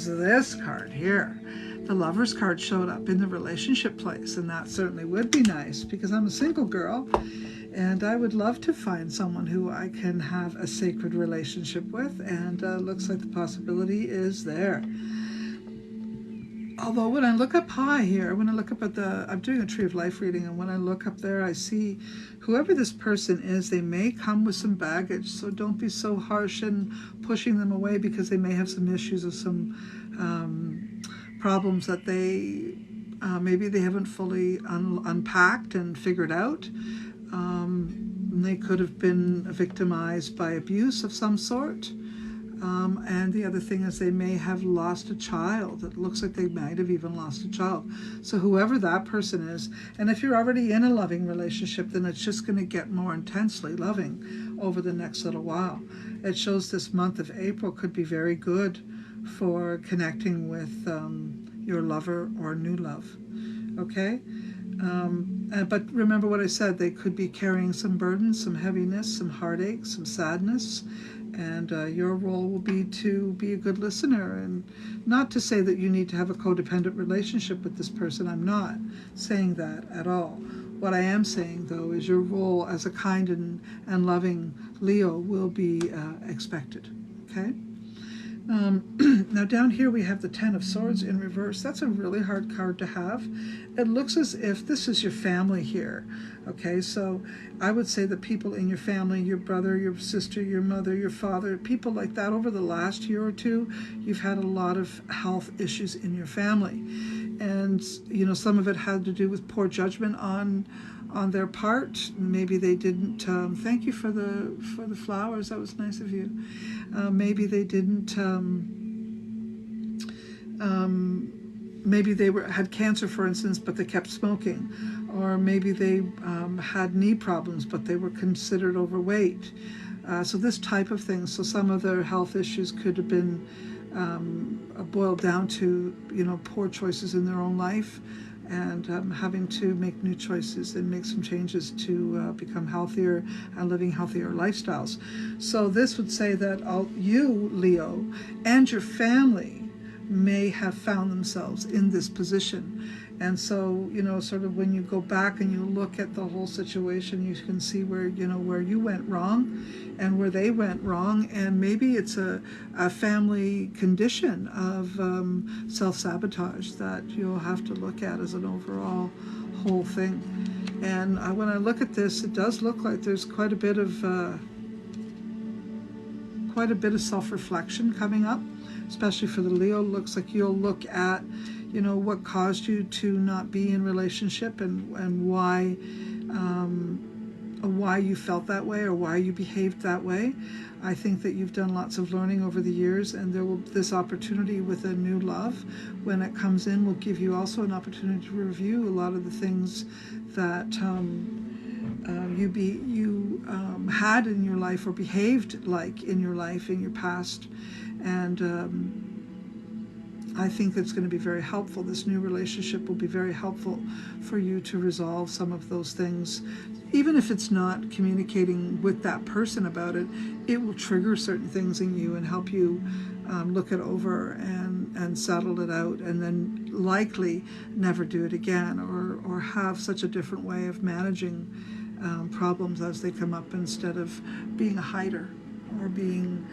is this card here. The Lover's card showed up in the relationship place, and that certainly would be nice because I'm a single girl and I would love to find someone who I can have a sacred relationship with, and looks like the possibility is there. Although when I look up high here, when I look up at I'm doing a Tree of Life reading, and when I look up there, I see whoever this person is, they may come with some baggage. So don't be so harsh in pushing them away, because they may have some issues or some problems that they maybe they haven't fully unpacked and figured out. They could have been victimized by abuse of some sort. And the other thing is they may have lost a child. It looks like they might have even lost a child. So whoever that person is, and if you're already in a loving relationship, then it's just going to get more intensely loving over the next little while. It shows this month of April could be very good for connecting with your lover or new love. Okay? But remember what I said, they could be carrying some burdens, some heaviness, some heartache, some sadness, and your role will be to be a good listener, and not to say that you need to have a codependent relationship with this person. I'm not saying that at all. What I am saying, though, is your role as a kind and loving Leo will be expected. Okay? Now down here we have the Ten of Swords in reverse. That's a really hard card to have. It looks as if this is your family here. Okay, so I would say the people in your family, your brother, your sister, your mother, your father, people like that, over the last year or two, you've had a lot of health issues in your family. And, you know, some of it had to do with poor judgment on their part. Maybe they didn't, thank you for the flowers, that was nice of you. Maybe they didn't, maybe they had cancer, for instance, but they kept smoking. Or maybe they had knee problems, but they were considered overweight. So this type of thing. So some of their health issues could have been boiled down to, you know, poor choices in their own life, and having to make new choices and make some changes to become healthier and living healthier lifestyles. So this would say that you, Leo, and your family may have found themselves in this position. And so, you know, sort of when you go back and you look at the whole situation, you can see where, you know, where you went wrong and where they went wrong. And maybe it's a family condition of self-sabotage that you'll have to look at as an overall whole thing. And when I look at this, it does look like there's quite a bit of self-reflection coming up, especially for the Leo. Looks like you'll look at, you know, what caused you to not be in relationship, and why you felt that way or why you behaved that way. I think that you've done lots of learning over the years, and this opportunity with a new love, when it comes in, will give you also an opportunity to review a lot of the things that you had in your life or behaved like in your life in your past. And I think it's going to be very helpful. This new relationship will be very helpful for you to resolve some of those things. Even if it's not communicating with that person about it, it will trigger certain things in you and help you look it over and settle it out, and then likely never do it again, or have such a different way of managing problems as they come up, instead of being a hider or being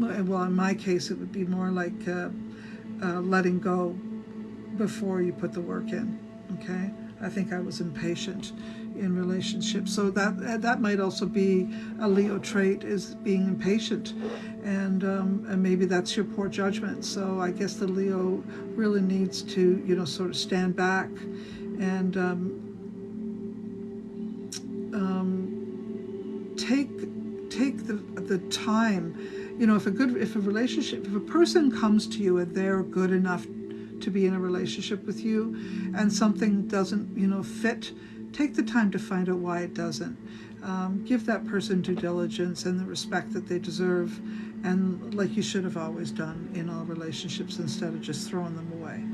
well, in my case, it would be more like letting go before you put the work in. Okay, I think I was impatient in relationships, so that might also be a Leo trait, is being impatient, and maybe that's your poor judgment. So I guess the Leo really needs to, you know, sort of stand back and take the time. You know, if a person comes to you and they're good enough to be in a relationship with you, and something doesn't, you know, fit, take the time to find out why it doesn't. Give that person due diligence and the respect that they deserve, and like you should have always done in all relationships, instead of just throwing them away.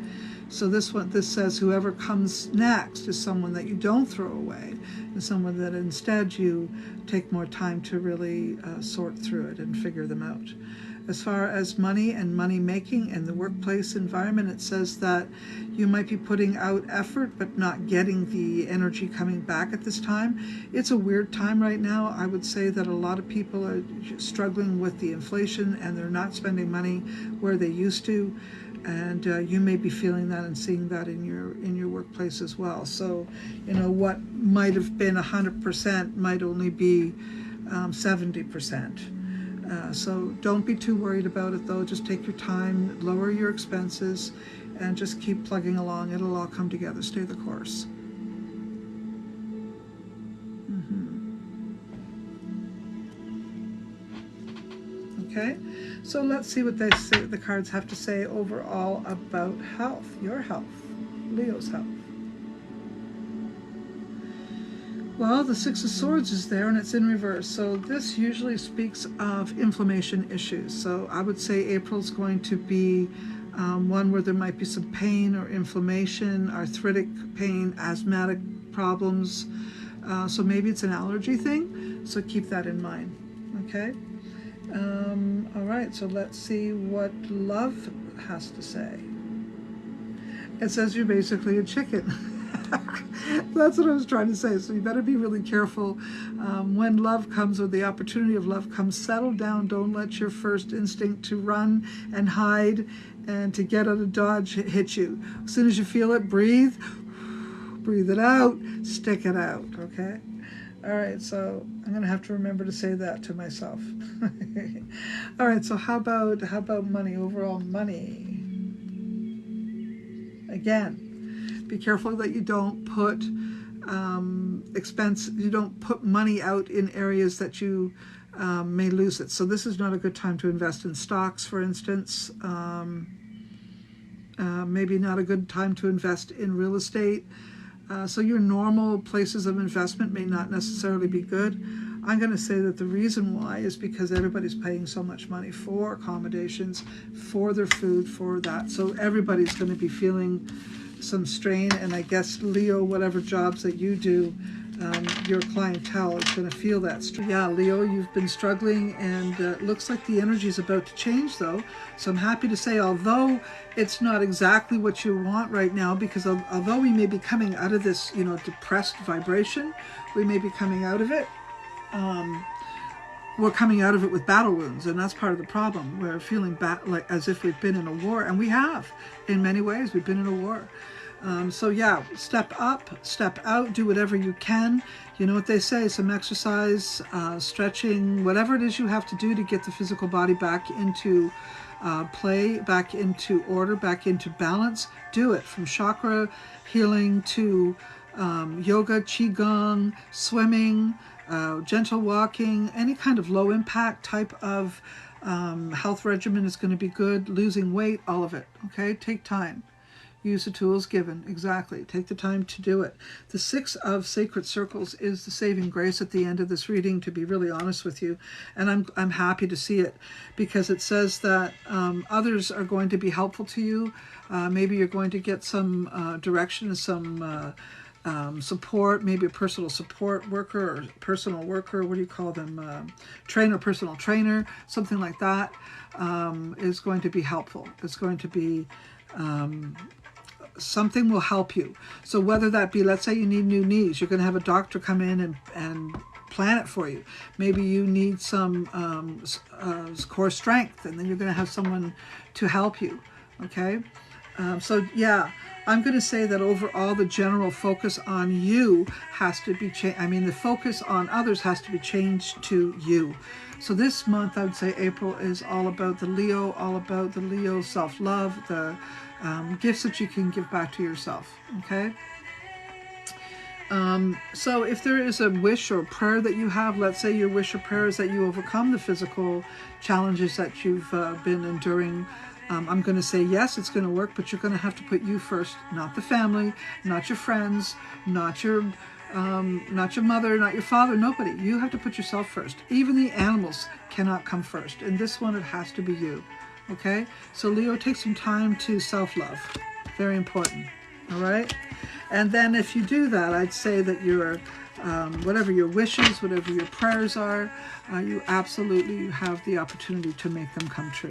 So this says whoever comes next is someone that you don't throw away, and someone that instead you take more time to really sort through it and figure them out. As far as money and money making and the workplace environment, it says that you might be putting out effort but not getting the energy coming back at this time. It's a weird time right now. I would say that a lot of people are struggling with the inflation and they're not spending money where they used to. And you may be feeling that and seeing that in your workplace as well. So, you know, what might have been 100% might only be 70%. So don't be too worried about it, though. Just take your time, lower your expenses, and just keep plugging along. It'll all come together. Stay the course. Okay, so let's see what they say, the cards have to say overall about health, your health, Leo's health. Well, the Six of Swords is there and it's in reverse. So this usually speaks of inflammation issues. So I would say April's going to be one where there might be some pain or inflammation, arthritic pain, asthmatic problems. So maybe it's an allergy thing. So keep that in mind. Okay. All right. So let's see what love has to say. It says you're basically a chicken. That's what I was trying to say. So you better be really careful when love comes or the opportunity of love comes. Settle down. Don't let your first instinct to run and hide and to get out of dodge hit you. As soon as you feel it, breathe it out, stick it out. Okay. All right. So I'm gonna have to remember to say that to myself. All right. So how about money? Overall money. Again. Be careful that you don't put you don't put money out in areas that you may lose it. So this is not a good time to invest in stocks, for instance. Maybe not a good time to invest in real estate. So your normal places of investment may not necessarily be good. I'm going to say that the reason why is because everybody's paying so much money for accommodations, for their food, for that. So everybody's going to be feeling some strain, and I guess Leo, whatever jobs that you do, your clientele is going to feel that strain. Yeah, Leo, you've been struggling, and it looks like the energy is about to change, though. So I'm happy to say, although it's not exactly what you want right now, because although we may be coming out of this, you know, depressed vibration, we may be coming out of it. We're coming out of it with battle wounds, and that's part of the problem. We're feeling like as if we've been in a war, and we have. In many ways, we've been in a war. So yeah, step up, step out, do whatever you can. You know what they say, some exercise, stretching, whatever it is you have to do to get the physical body back into play, back into order, back into balance. Do it, from chakra healing to yoga, qigong, swimming, gentle walking, any kind of low impact type of health regimen is going to be good. Losing weight, all of it. Okay, take time. Use the tools given. Exactly. Take the time to do it. The Six of Sacred Circles is the saving grace at the end of this reading, to be really honest with you. And I'm happy to see it, because it says that others are going to be helpful to you. Maybe you're going to get some direction, some support, maybe a personal support worker or personal worker, what do you call them? Trainer, personal trainer, something like that is going to be helpful. It's going to be something will help you. So whether that be, let's say you need new knees, you're going to have a doctor come in and plan it for you. Maybe you need some core strength, and then you're going to have someone to help you. Okay. So yeah, I'm going to say that overall the general focus on you has to be changed. I mean, the focus on others has to be changed to you. So this month, I would say April is all about the Leo self-love, the gifts that you can give back to yourself. Okay. So if there is a wish or prayer that you have, let's say your wish or prayer is that you overcome the physical challenges that you've been enduring. I'm going to say, yes, it's going to work, but you're going to have to put you first, not the family, not your friends, not your mother, not your father, nobody. You have to put yourself first. Even the animals cannot come first. In this one, it has to be you. Okay? So Leo, take some time to self-love. Very important. All right? And then if you do that, I'd say that you're whatever your wishes, whatever your prayers are, you absolutely have the opportunity to make them come true.